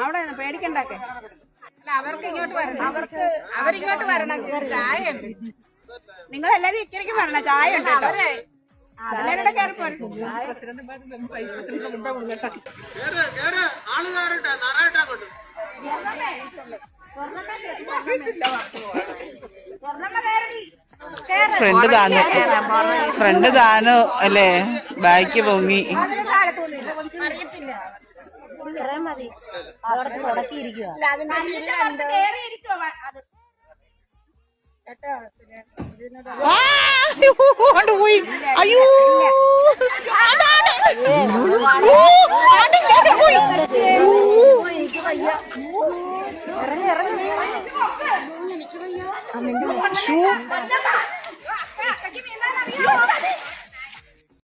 അവിടെ പേടിക്കണ്ടൊക്കെ അവർക്ക് ഇങ്ങോട്ട് വരണം, അവരിങ്ങോട്ട് വരണം. ചായ ഉണ്ട്, നിങ്ങൾ എല്ലാരും ഇക്കരയ്ക്ക് വരണം, ചായ ഉണ്ട്. എല്ലാവരുടെ കയറി പോരും. ഫ്രണ്ട് താനോ അല്ലേ, ബാക്ക് പൊങ്ങി. മതി അവിടെ തുടക്കിയിരിക്കുക. പോയി. അയ്യോ ഇറങ്ങി